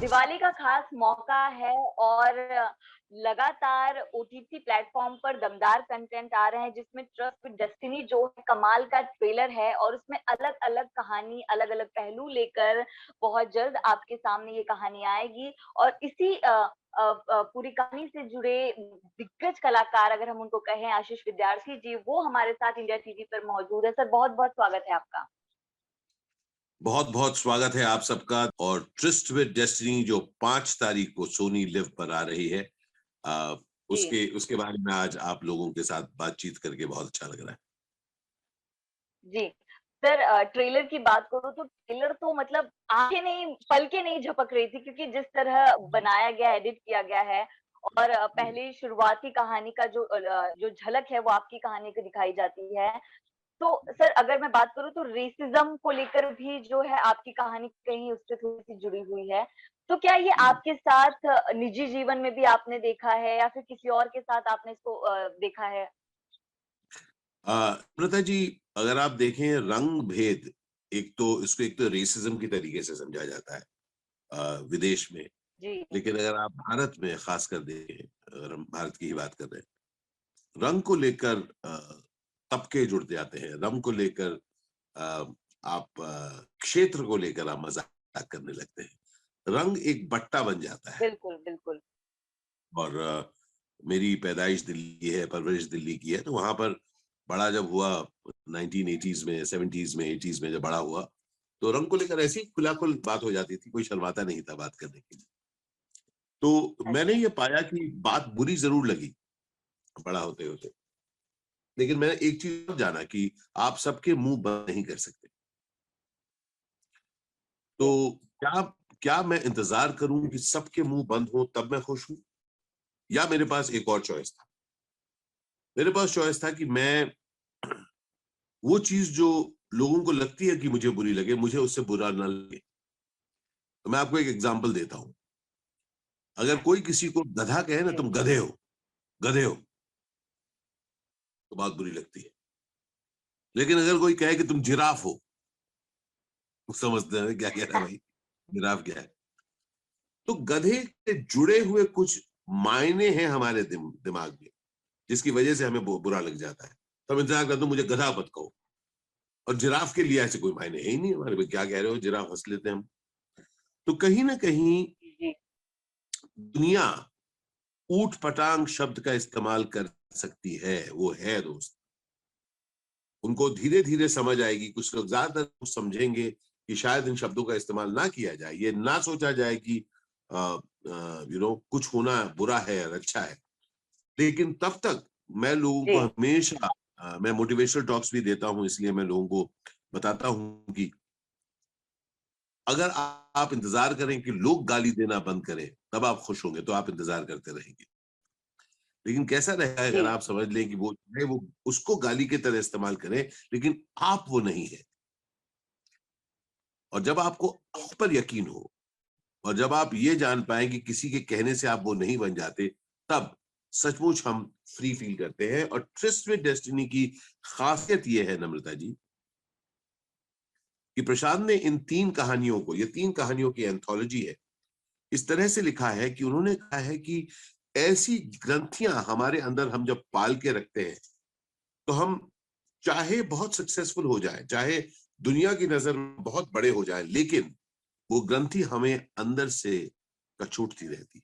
दिवाली का खास मौका है और लगातार ओटीटी प्लेटफॉर्म पर दमदार कंटेंट आ रहे हैं जिसमें ट्रस्ट विद डेस्टिनी जो है कमाल का ट्रेलर है और उसमें अलग-अलग कहानी, अलग-अलग पहलू लेकर बहुत जल्द आपके सामने ये कहानी आएगी और इसी पूरी कहानी से जुड़े दिग्गज कलाकार अगर हम उनको कहें आशीष विद्यार्थी जी, वो हमारे साथ इंडिया टीवी पर मौजूद है। सर बहुत-बहुत स्वागत है आपका। बहुत बहुत स्वागत है आप सबका। और ट्रिस्ट विद डेस्टिनी जो 5 तारीख को सोनी लिव पर आ रही है, आ, जी। उसके उसके बारे में आज आप लोगों के साथ बातचीत करके बहुत अच्छा लग रहा है। जी। सर ट्रेलर की बात करूँ तो ट्रेलर तो मतलब आँखें नहीं पलकें नहीं झपक रही थी क्योंकि जिस तरह बनाया गया, एडिट किया गया है और पहले शुरुआती कहानी का जो झलक है वो आपकी कहानी की दिखाई जाती है। तो सर अगर मैं बात करूँ तो रेसिज़्म को लेकर भी जो है आपकी कहानी कहीं उससे थोड़ी-सी जुड़ी हुई है। तो क्या ये हम्म। आपके साथ निजी जीवन में भी आपने देखा है या फिर किसी और के साथ आपने इसको देखा है? प्रथा जी, अगर आप देखें रंग भेद, एक तो रेसिज्म की तरीके से समझा जाता है विदेश में। जी। लेकिन अगर आप भारत में खासकर देखें, अगर हम भारत की ही बात कर रहे हैं, रंग को लेकर तबके जुड़ जाते हैं, रंग को लेकर आप क्षेत्र को लेकर आप मजाक करने लगते हैं। रंग एक बट्टा बन जाता है। बिल्कुल, बिल्कुल। और मेरी पैदाइश दिल्ली है, परवरिश दिल्ली की है, तो वहां पर बड़ा जब हुआ 1980s में, 70s में, 80s में जब बड़ा हुआ, तो रंग को लेकर ऐसी खुलाखुल बात हो जाती थी, कोई शर्माता नहीं था बात करने के लिए। तो मैंने अच्छा। ये पाया कि बात बुरी जरूर लगी बड़ा होते होते, लेकिन मैंने एक चीज जाना कि आप सबके मुंह बंद नहीं कर सकते। जी। तो क्या क्या मैं इंतजार करूं कि सबके मुंह बंद हो तब मैं खुश हूं, या मेरे पास एक और चॉइस था? मेरे पास चॉइस था कि मैं वो चीज जो लोगों को लगती है कि मुझे बुरी लगे, मुझे उससे बुरा ना लगे। तो मैं आपको एक एग्जांपल देता हूं। अगर कोई किसी को गधा कहे ना, जी। तुम गधे हो, गधे हो, तो बात बुरी लगती है। लेकिन अगर कोई कहे कि तुम जिराफ हो, तो समझते हैं क्या कह रहा है भाई, जिराफ क्या है। तो गधे से जुड़े हुए कुछ मायने हैं हमारे दिमाग में, जिसकी वजह से हमें बुरा लग जाता है। तो हम इंतजार करते हैं, मुझे गधा मत कहो। और जिराफ के लिए ऐसे कोई मायने है ही नहीं हमारे में, क्या कह रहे हो, जिराफ हंस लेते हैं हम। तो कहीं ना कहीं जी। दुनिया ऊट पटांग शब्द का इस्तेमाल कर सकती है, वो है दोस्त। उनको धीरे धीरे समझ आएगी, कुछ लोग ज्यादातर कुछ समझेंगे कि शायद इन शब्दों का इस्तेमाल ना किया जाए, ये ना सोचा जाए कि कुछ होना बुरा है और अच्छा है। लेकिन तब तक मैं लोगों जी। को हमेशा मैं मोटिवेशनल टॉक्स भी देता हूं, इसलिए मैं लोगों को बताता हूं कि अगर आप इंतजार करें कि लोग गाली देना बंद करें तब आप खुश होंगे, तो आप इंतजार करते रहेंगे। लेकिन कैसा रहेगा जी। अगर आप समझ लें कि वो उसको गाली की तरह इस्तेमाल करें, लेकिन आप वो नहीं है। और जब आपको खुद पर यकीन हो, और जब आप ये जान पाए कि किसी के कहने से आप वो नहीं बन जाते, तब सचमुच हम फ्री फील करते हैं। और ट्रिस्ट विद डेस्टिनी की खासियत ये है नम्रता जी, कि प्रशांत ने इन 3 कहानियों को, ये 3 कहानियों की एंथोलॉजी है, इस तरह से लिखा है कि उन्होंने कहा है कि ऐसी ग्रंथियां हमारे अंदर हम जब पाल के रखते हैं, तो हम चाहे बहुत सक्सेसफुल हो जाए, चाहे दुनिया की नजर में बहुत बड़े हो जाए, लेकिन वो ग्रंथि हमें अंदर से कचोटती रहती है,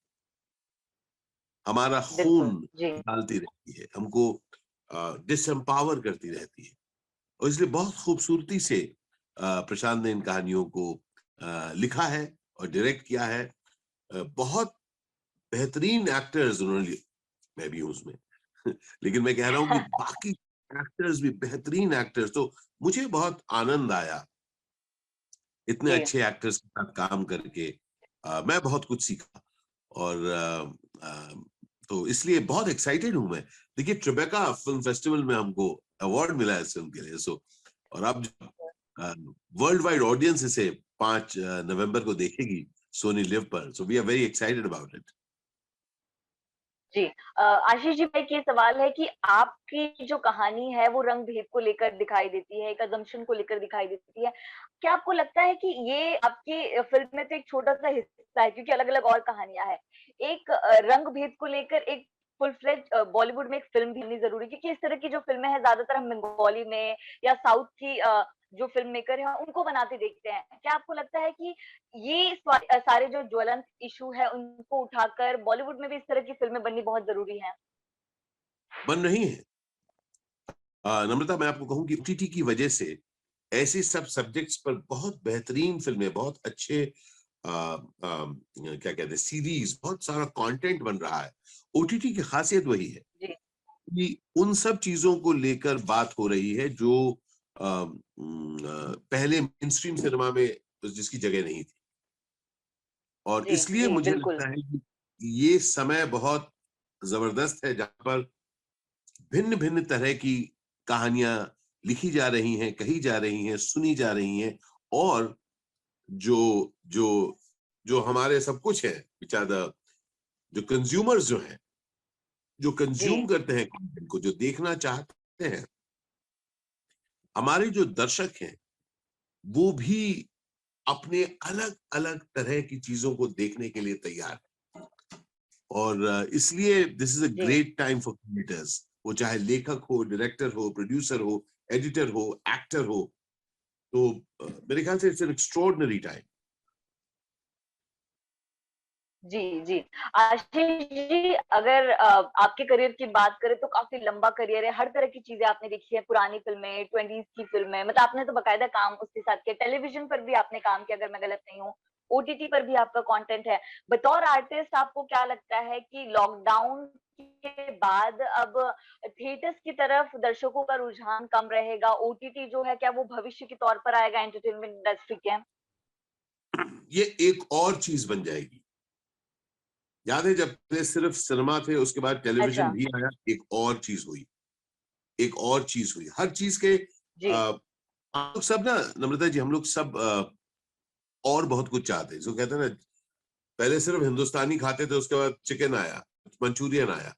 हमारा खून बिल्कुल। जी। डालती रहती है, हमको डिसएम्पावर करती रहती है। और इसलिए बहुत खूबसूरती से प्रशांत ने इन कहानियों को लिखा है और डायरेक्ट किया है। बहुत बेहतरीन एक्टर्स उन्होंने मैं भी हूं उसमें लेकिन मैं कह रहा हूं कि बाकी एक्टर्स भी बेहतरीन एक्टर्स। तो मुझे बहुत आनंद आया इतने जी। अच्छे एक्टर्स के साथ काम करके। मैं बहुत कुछ सीखा। और तो इसलिए बहुत एक्साइटेड हूं मैं। देखिए, ट्रिबेका फिल्म फेस्टिवल में हमको अवार्ड मिला है इस फिल्म के लिए। सो और अब वर्ल्ड वाइड ऑडियंस इसे 5 नवंबर को देखेगी सोनी लिव पर। So we are very excited about it. जी। आशीष जी, एक ये सवाल है कि आपकी जो कहानी है वो रंग-भेद को लेकर दिखाई देती है, एक असम्पशन को लेकर दिखाई देती है। क्या आपको लगता है कि ये आपकी फ़िल्म में तो एक छोटा-सा हिस्सा है क्योंकि अलग-अलग और कहानियाँ हैं। एक रंग भेद को लेकर एक फुल फ्लेज्ड बॉलीवुड में एक फ़िल्म भी होनी ज़रूरी है क्योंकि इस तरह की जो फ़िल्में हैं ज़्यादातर हम बंगाली में या साउथ की जो फ़िल्म मेकर हैं उनको बनाते देखते हैं। क्या आपको लगता है कि ये सारे जो ज्वलंत इश्यू है उनको उठाकर बॉलीवुड में भी इस तरह की फ़िल्में बननी बहुत ज़रूरी हैं? बन रही है। नम्रता, मैं आपको कहूं कि ओटीटी की वजह से ऐसे सब सब्जेक्ट्स पर बहुत बेहतरीन फिल्में, बहुत अच्छे क्या कहते हैं, सीरीज, बहुत सारा कंटेंट बन रहा है। ओटीटी की खासियत वही है जी, कि उन सब चीजों को लेकर बात हो रही है जो पहले मेनस्ट्रीम सिनेमा में जिसकी जगह नहीं थी। और जी, इसलिए जी, मुझे बिल्कुल। लगता है कि ये समय बहुत जबरदस्त है जहां पर भिन्न भिन्न तरह की कहानियां लिखी जा रही हैं, कही जा रही हैं, सुनी जा रही हैं। और जो जो जो हमारे सब कुछ है, बेचारा जो कंज्यूमर्स जो हैं, जो जी, कंज्यूम करते हैं कंटेंट को, जो देखना चाहते हैं, हमारे जो दर्शक हैं, वो भी अपने अलग अलग तरह की चीजों को देखने के लिए तैयार है। और इसलिए this is a G. Great time for creators, वो चाहे लेखक हो, डायरेक्टर हो, प्रोड्यूसर हो, एडिटर हो, एक्टर हो। तो मेरे ख्याल से इट्स एन एक्स्ट्राऑर्डिनरी टाइम। जी, जी। आशीष जी, अगर आपके करियर की बात करें तो काफ़ी लंबा करियर है, हर तरह की चीज़ें आपने देखी है, पुरानी फ़िल्में, 20s की फ़िल्में, मतलब आपने तो बाकायदा काम उसके साथ किया, टेलीविज़न पर भी आपने काम किया अगर मैं गलत नहीं हूँ, ओटीटी पर भी आपका कंटेंट है। बतौर आर्टिस्ट आपको क्या लगता है कि लॉकडाउन के बाद अब थिएटर्स की तरफ दर्शकों का रुझान कम रहेगा, ओटीटी जो है क्या वो भविष्य के तौर पर आएगा एंटरटेनमेंट इंडस्ट्री के? ये एक और चीज बन जाएगी। याद है जब पहले सिर्फ सिनेमा थे, उसके बाद टेलीविजन अच्छा, भी आया, एक और चीज हुई, एक और चीज हुई। हर चीज के जी, हम लोग सब ना, नम्रता जी, हम लोग सब और बहुत कुछ चाहते हैं। जो कहते हैं ना, पहले सिर्फ हिंदुस्तानी खाते थे, उसके बाद चिकन आया, मंचूरियन आया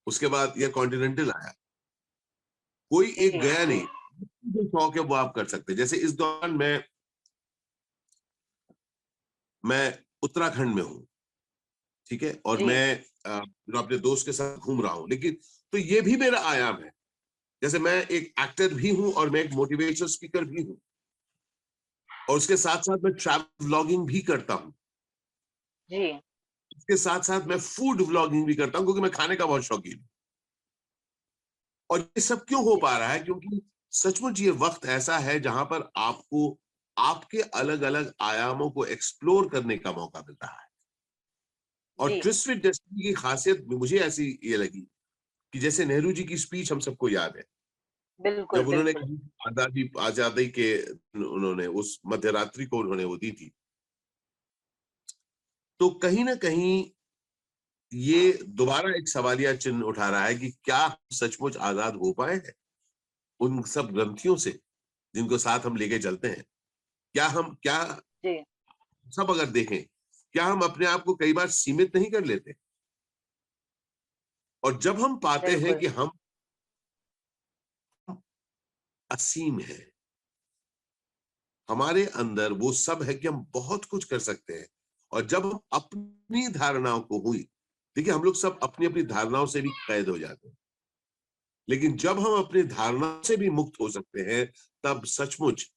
उसके बाद या कॉन्टिनेंटल आया। कोई जी, एक गया जी, नहीं। जो शौक है वो आप कर सकते हैं। जैसे इस दौरान मैं उत्तराखंड में हूँ, ठीक है, और जी, मैं जो अपने दोस्त के साथ घूम रहा हूँ, लेकिन तो ये भी मेरा आयाम है। जैसे मैं एक एक्टर भी हूँ और मैं एक मोटिवेशनल स्पीकर भी हूँ, और उसके साथ साथ मैं ट्रैवल व्लॉगिंग भी करता हूँ। जी, इसके साथ साथ मैं फूड व्लॉगिंग भी करता हूँ, क्योंकि मैं खाने का बहुत शौकीन हूँ। और ये सब क्यों हो जी, पा रहा है? क्योंकि सचमुच ये वक्त ऐसा है जहां पर आपको आपके अलग अलग आयामों को एक्सप्लोर करने का मौका मिल रहा है। और जी, ट्विस्ट विद डेस्टिनी की खासियत मुझे ऐसी ये लगी कि जैसे नेहरू जी की स्पीच हम सबको याद है, बिल्कुल, जब उन्होंने बिल्कुल। कही आजादी आजादी के, उन्होंने उस मध्यरात्रि को उन्होंने वो दी थी। तो कहीं ना कहीं ये दोबारा एक सवालिया चिन्ह उठा रहा है कि क्या हम सचमुच आजाद हो पाए हैं उन सब ग्रंथियों से जिनको साथ हम लेके चलते हैं? क्या जी, सब अगर देखें, क्या हम अपने आप को कई बार सीमित नहीं कर लेते? और जब हम पाते हैं बिल्कुल। कि हम असीम हैं, हमारे अंदर वो सब है कि हम बहुत कुछ कर सकते हैं। और जब हम अपनी धारणाओं को हुई, देखिए हम लोग सब अपनी अपनी धारणाओं से भी कैद हो जाते हैं, लेकिन जब हम अपनी धारणा से भी मुक्त हो सकते हैं, तब सचमुच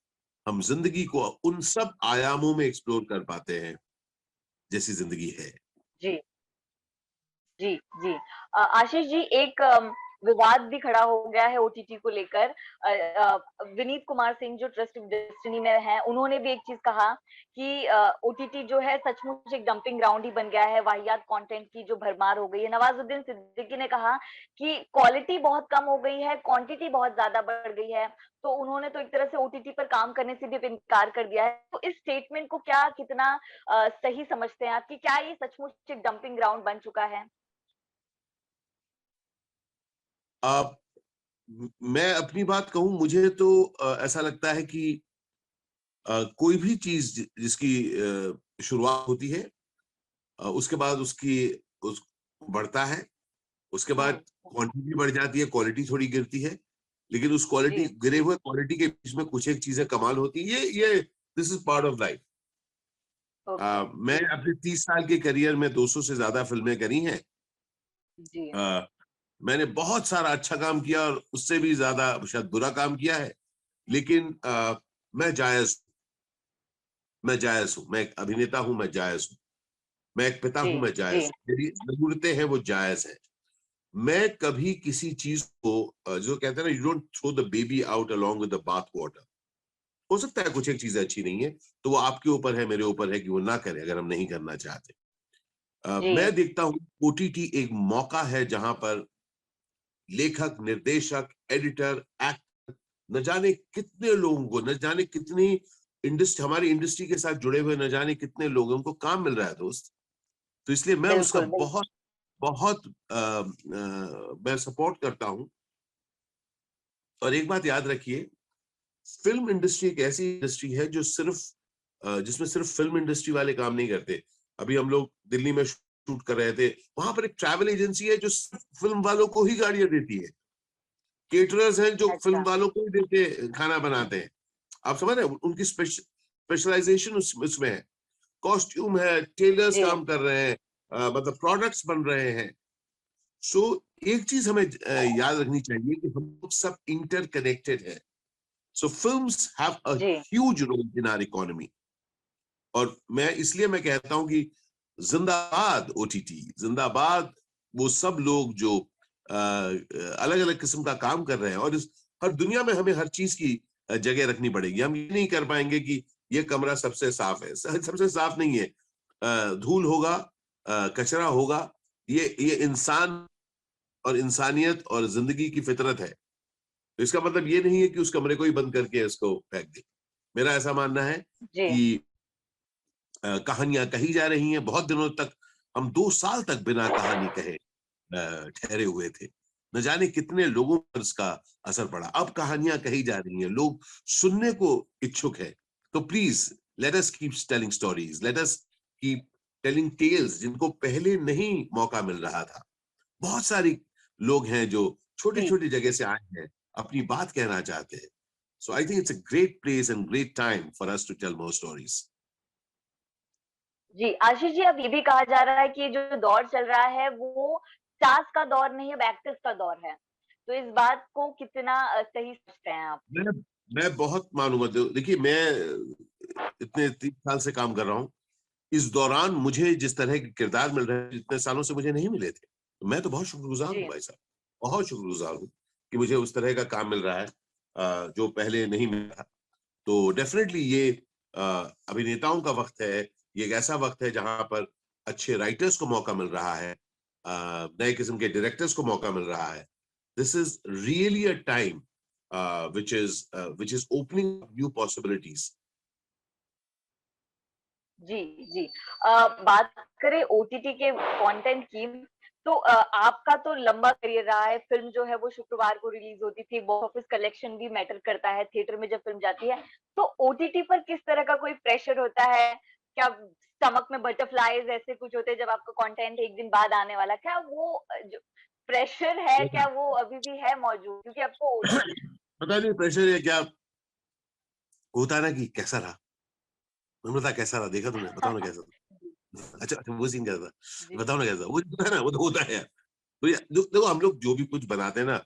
हम जिंदगी को उन सब आयामों में एक्सप्लोर कर पाते हैं जैसी जिंदगी है। जी, जी, जी। आशीष जी, एक विवाद भी खड़ा हो गया है ओटीटी को लेकर। विनीत कुमार सिंह जो ट्रस्ट ऑफ डेस्टिनी में हैं, उन्होंने भी एक चीज़ कहा कि ओटीटी जो है सचमुच एक डंपिंग ग्राउंड ही बन गया है, वाहियात कंटेंट की जो भरमार हो गई है। नवाज़ुद्दीन सिद्दीकी ने कहा कि क्वालिटी बहुत कम हो गई है, क्वांटिटी बहुत ज़्यादा बढ़ गई है। तो उन्होंने तो एक तरह से ओटीटी पर काम करने से भी अब इनकार कर दिया है। तो इस स्टेटमेंट को क्या कितना सही समझते हैं आप कि क्या ये सचमुच एक डंपिंग ग्राउंड बन चुका है? आप मैं अपनी बात कहूं, मुझे तो ऐसा लगता है कि कोई भी चीज जिसकी शुरुआत होती है, उसके बाद उसकी उस बढ़ता है, उसके बाद हुँ, क्वांटिटी बढ़ जाती है, क्वालिटी थोड़ी गिरती है। लेकिन उस क्वालिटी, जी, गिरे हुए क्वालिटी के बीच में कुछ एक चीजें कमाल होती है। ये this is part of life. Okay, मैं जी, अपने 30 साल के करियर में 200 से ज्यादा फिल्में करी हैं। जी, अ, मैंने बहुत सारा अच्छा काम किया और उससे भी ज्यादा शायद बुरा काम किया है, लेकिन मैं जायज मैं जायज हूँ। मैं एक अभिनेता हूँ, मैं जायज हूँ। मैं एक पिता जी, हूँ, मैं जी, जायज हूँ। मेरी जरूरतें हैं, वो जायज है। मैं कभी किसी चीज को जो कहते हैं ना, you don't throw the baby out along with the bath water. हो सकता है कुछ एक चीजें अच्छी नहीं है, तो वो आपके ऊपर है, मेरे ऊपर है कि वो ना करें अगर हम नहीं करना चाहते। मैं जी, देखता हूँ ओटीटी एक मौका है जहां पर लेखक, निर्देशक, एडिटर, एक्टर, न जाने कितने लोगों को, न जाने कितनी इंडस्ट्री, हमारी इंडस्ट्री के साथ जुड़े हुए न जाने कितने लोगों को काम मिल रहा है दोस्त। तो इसलिए मैं उसका बिल्कुल, बिल्कुल, बहुत बहुत मैं सपोर्ट करता हूँ। और एक बात याद रखिए, फिल्म इंडस्ट्री एक ऐसी इंडस्ट्री है जो सिर्फ जिसमें सिर्फ फिल्म इंडस्ट्री वाले काम नहीं करते। अभी हम लोग दिल्ली में शूट कर रहे थे, वहां पर एक ट्रैवल एजेंसी है जो सिर्फ फिल्म वालों को ही गाड़ियां देती है। केटरर्स हैं जो फिल्म अच्छा, वालों को ही देते, खाना बनाते हैं। आप समझ रहे हैं, उनकी स्पेशलाइजेशन उसमें है। कॉस्ट्यूम है, टेलर्स जी, काम कर रहे हैं, मतलब प्रोडक्ट्स बन रहे हैं। सो एक चीज हमें याद रखनी चाहिए कि हम लोग सब इंटरकनेक्टेड हैं। सो फिल्म्स हैव अ जी, huge role in our economy. और मैं कहता हूं कि जिंदाबाद ओटीटी, जिंदाबाद वो सब लोग जो अलग अलग किस्म का काम कर रहे हैं। और इस हर दुनिया में हमें हर चीज की जगह रखनी पड़ेगी। हम ये नहीं कर पाएंगे कि ये कमरा सबसे साफ है, सबसे साफ नहीं है। धूल होगा, कचरा होगा। ये इंसान और इंसानियत और जिंदगी की फितरत है। तो इसका मतलब ये नहीं है कि उस कमरे को ही बंद करके इसको फेंक दे। मेरा ऐसा मानना है जी, कि कहानियां कही जा रही हैं। बहुत दिनों तक हम 2 साल तक बिना कहानी कहे ठहरे हुए थे। न जाने कितने लोगों पर इसका असर पड़ा। अब कहानियां कही जा रही हैं, लोग सुनने को इच्छुक है। तो please let us keep telling stories, let us keep telling tales जिनको पहले नहीं मौका मिल रहा था। बहुत सारी लोग हैं जो छोटी जी, छोटी जगह से आए हैं, अपनी बात कहना चाहते हैं। So I think it's a great place and great time for us to tell more stories. जी। आशीष जी, अब ये भी कहा जा रहा है कि जो दौर चल रहा है वो स्टार्स का दौर नहीं, अब एक्टर्स का दौर है। तो इस बात को कितना सही समझते हैं आप? मैं मैं बहुत मानूंगा। देखिए, मैं इतने 3 साल से काम कर रहा हूँ। इस दौरान मुझे जिस तरह के किरदार मिल रहे हैं, जितने सालों से मुझे नहीं मिले थे, तो मैं तो बहुत शुक्रगुजार हूँ जी, भाई साहब। बहुत शुक्रगुजार हूँ कि मुझे उस तरह का काम मिल रहा है जो पहले नहीं मिला था। तो डेफिनेटली ये अभिनेताओं का वक्त है। ये एक ऐसा वक्त है जहां पर अच्छे राइटर्स को मौका मिल रहा है, नए किस्म के डायरेक्टर्स को मौका मिल रहा है। This is really a time which is opening up new possibilities. जी, जी। बात करें ओटीटी के कंटेंट की, तो आपका तो लंबा करियर रहा है। फ़िल्म जो है वो शुक्रवार को रिलीज़ होती थी, बॉक्स ऑफिस कलेक्शन भी मैटर करता है, थिएटर में जब फ़िल्म जाती है। तो ओटीटी पर किस तरह का कोई प्रेशर होता है? क्या स्टमक में बटरफ्लाइज़ ऐसे कुछ होते हैं जब आपका कंटेंट 1 दिन बाद आने वाला है? क्या वो जो प्रेशर है, क्या वो अभी भी है मौजूद? क्योंकि आपको पता नहीं प्रेशर है क्या, होता है ना कि कैसा रहा, नम्रता कैसा रहा, देखा तुमने, बताओ ना कैसा था। अच्छा अच्छा, वो सीन कैसा था, जी, बताओ ना कैसा। वो होता है ना, वो तो होता है यार। तो देखो, हम लोग जो भी कुछ बनाते हैं ना,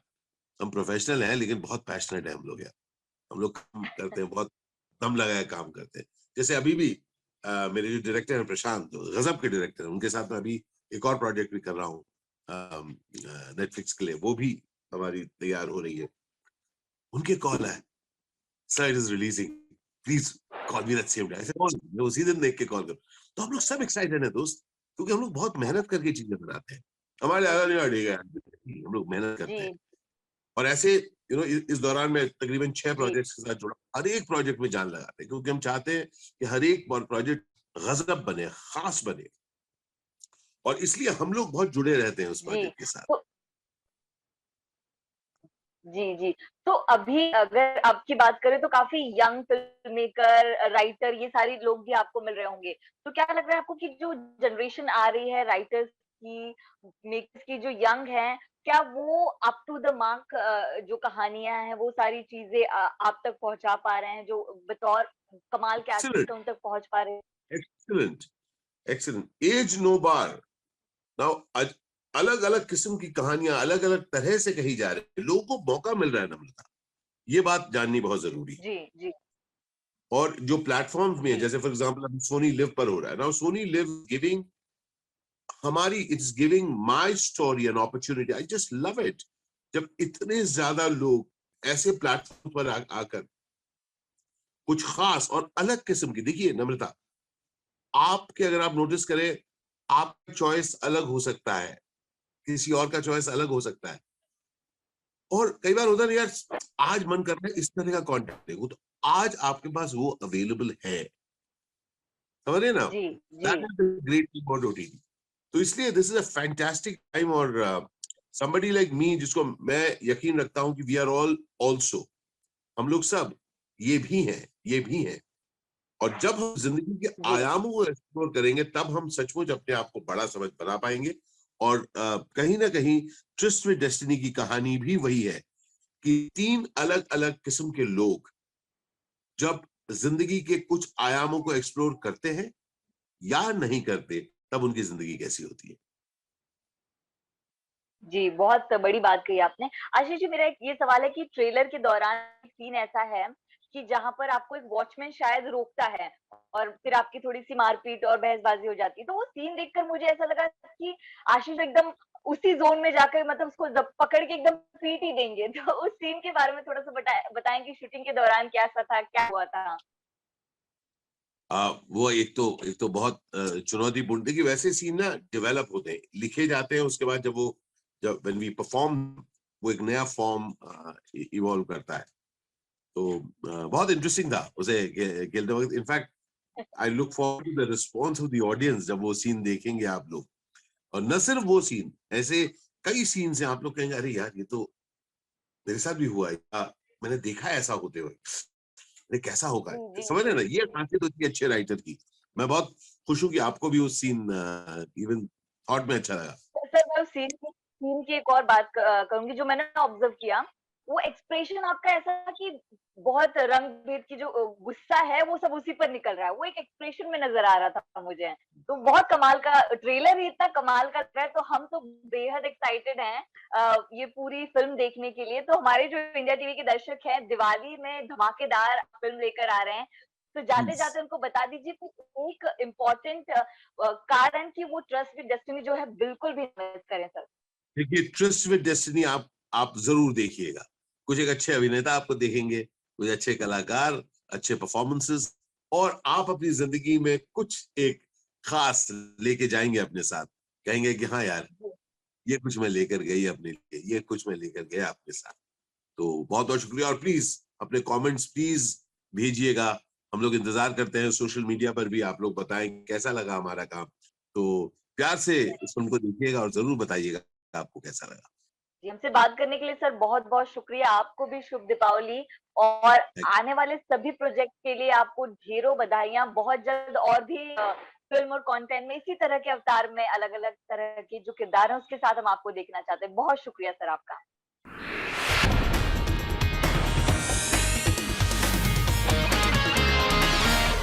हम प्रोफेशनल हैं लेकिन बहुत पैशनेट है हम लोग यार। हम लोग काम करते हैं, बहुत दम लगाए काम करते हैं। जैसे अभी भी मेरे जो डायरेक्टर हैं प्रशांत, जो गजब के डायरेक्टर हैं, उनके साथ मैं अभी एक और प्रोजेक्ट भी कर रहा हूँ नेटफ्लिक्स के लिए। वो भी हमारी तैयार हो रही है। उनके कॉल है, sir it is releasing, please call me that same day. ऐसे कॉल, मैं उसी दिन देख के कॉल करूँ। तो हम लोग सब एक्साइटेड है दोस्त, क्योंकि हम लोग बहुत मेहनत करके चीजें बनाते हैं। हमारे जी, ज्यादा नहीं अड़ेगा, हम लोग मेहनत करते हैं। जी, और ऐसे इस दौरान में तकरीबन 6 जी, प्रोजेक्ट्स के साथ जुड़ा, हर एक प्रोजेक्ट में जान लगाते हैं, क्योंकि हम चाहते हैं कि हर एक प्रोजेक्ट गजब बने, खास बने। और इसलिए हम लोग बहुत जुड़े रहते हैं उस जी। प्रोजेक्ट के साथ। तो जी, जी। तो अभी अगर आपकी बात करें तो काफ़ी यंग फ़िल्म मेकर, राइटर ये सारे लोग भी आपको मिल रहे होंगे। तो क्या लग रहा है आपको कि जो जनरेशन आ रही है राइटर्स की, मेकर्स की जो यंग हैं, क्या वो अप टू द मार्क जो कहानियां हैं वो सारी चीजें आप तक पहुंचा पा रहे हैं, जो बतौर कमाल के आर्टिस्ट एक्सीलेंट, उन तक पहुंच पा रहे हैं? Excellent, excellent. एज नो बार। नाउ अलग अलग किस्म की कहानियां अलग अलग तरह से कही जा रही है, लोगों को मौका मिल रहा है नम्रता, ये बात जाननी बहुत जरूरी है। जी जी और जो प्लेटफॉर्म्स में है, जी जैसे फॉर एग्जांपल अभी सोनी लिव पर हो रहा है ना, सोनी लिव गिविंग हमारी, it's giving my story an opportunity, I just love it. जब इतने ज्यादा लोग ऐसे प्लेटफॉर्म पर आकर कुछ खास और अलग किस्म की, देखिए नम्रता, आपके अगर आप नोटिस करें, आपका चॉइस अलग हो सकता है, किसी और का चॉइस अलग हो सकता है, और कई बार होता है ना यार, आज मन कर रहा है इस तरह का कंटेंट देखो, तो आज आपके पास वो अवेलेबल है, समझ रहे हैं ना? जी जी that is the great thing about OTT. तो इसलिए this is a fantastic time. और somebody like me, जिसको मैं यकीन रखता हूं कि वी आर ऑल ऑल्सो, हम लोग सब ये भी हैं, ये भी हैं। और जब हम जिंदगी के जी आयामों को एक्सप्लोर करेंगे, तब हम सचमुच अपने आप को बड़ा समझ बना पाएंगे। और कहीं ना कहीं ट्विस्ट विद डेस्टिनी की कहानी भी वही है कि तीन अलग अलग किस्म के लोग जब जिंदगी के कुछ आयामों को एक्सप्लोर करते हैं या नहीं करते, तब उनकी जिंदगी कैसी होती है। जी, बहुत बड़ी बात कही आपने। आशीष जी, मेरा एक ये सवाल है कि ट्रेलर के दौरान एक सीन ऐसा है कि जहाँ पर आपको एक वॉचमैन शायद रोकता है और फिर आपकी थोड़ी-सी मारपीट और बहसबाजी हो जाती है। तो वो सीन देखकर मुझे ऐसा लगा कि आशीष एकदम उसी ज़ोन में जाकर मतलब उसको जब पकड़ के एकदम पीट ही देंगे। तो उस सीन के बारे में थोड़ा-सा बताएँ कि शूटिंग के दौरान कैसा था? क्या हुआ था? वो एक तो बहुत चुनौतीपूर्ण, देखिए वैसे सीन ना डेवलप होते हैं, लिखे जाते हैं, उसके बाद जब व्हेन वी परफॉर्म, वो एक नया फॉर्म इवॉल्व करता है। तो बहुत इंटरेस्टिंग था उसे खेलते वक्त। In fact I look forward to the response of the audience जब वो सीन देखेंगे आप लोग। और न सिर्फ वो सीन, ऐसे कई सीन से आप लोग कहेंगे अरे यार ये तो मेरे साथ भी हुआ है, या मैंने देखा है ऐसा होते हुए, अरे कैसा होगा, जी, जी, समझ रहे जी, हैं ना, ये जी। खासियत होती है अच्छे राइटर की। मैं बहुत खुश हूं कि आपको भी वो सीन इवन थॉट में अच्छा लगा। सर मैं उस सीन की एक और बात करूँगी जो मैंने ऑब्जर्व किया, वो एक्सप्रेशन आपका ऐसा था कि बहुत रंग-भेद की जो गुस्सा है वो सब उसी पर निकल रहा है। वो एक एक्सप्रेशन में नज़र आ रहा था मुझे। तो बहुत कमाल का ट्रेलर ही इतना कमाल का लग रहा है, तो हम तो बेहद एक्साइटेड हैं ये पूरी फ़िल्म देखने के लिए। तो हमारे जो इंडिया टीवी के दर्शक हैं, दिवाली में धमाकेदार फ़िल्म लेकर आ रहे हैं। तो प्लीज, जाते-जाते उनको बता दीजिए कि एक इम्पोर्टेंट कारण कि वो ट्रस्ट विद डेस्टिनी जो है बिल्कुल भी मिस करें सर। देखिए ट्रस्ट विद डेस्टिनी आप जरूर देखिएगा। कुछ एक अच्छे अभिनेता आपको देखेंगे, कुछ अच्छे कलाकार, अच्छे परफॉर्मेंसेस, और आप अपनी जिंदगी में कुछ एक खास लेके जाएंगे अपने साथ। कहेंगे कि हाँ यार, जी, ये कुछ मैं लेकर गई अपने लिए, ये कुछ मैं लेकर गया अपने साथ। तो बहुत बहुत शुक्रिया, और प्लीज अपने कमेंट्स प्लीज भेजिएगा। हम लोग इंतजार करते हैं, सोशल मीडिया पर भी आप लोग बताएं कैसा लगा हमारा काम। तो प्यार से इस फिल्म को देखिएगा और जरूर बताइएगा आपको कैसा लगा। जी, हमसे बात करने के लिए सर बहुत-बहुत शुक्रिया। आपको भी शुभ दीपावली और आने वाले सभी प्रोजेक्ट के लिए आपको ढेरों बधाइयाँ। बहुत जल्द और भी फ़िल्म और कंटेंट में इसी तरह के अवतार में अलग-अलग तरह के जो किरदार हैं उसके साथ हम आपको देखना चाहते हैं। बहुत शुक्रिया सर आपका।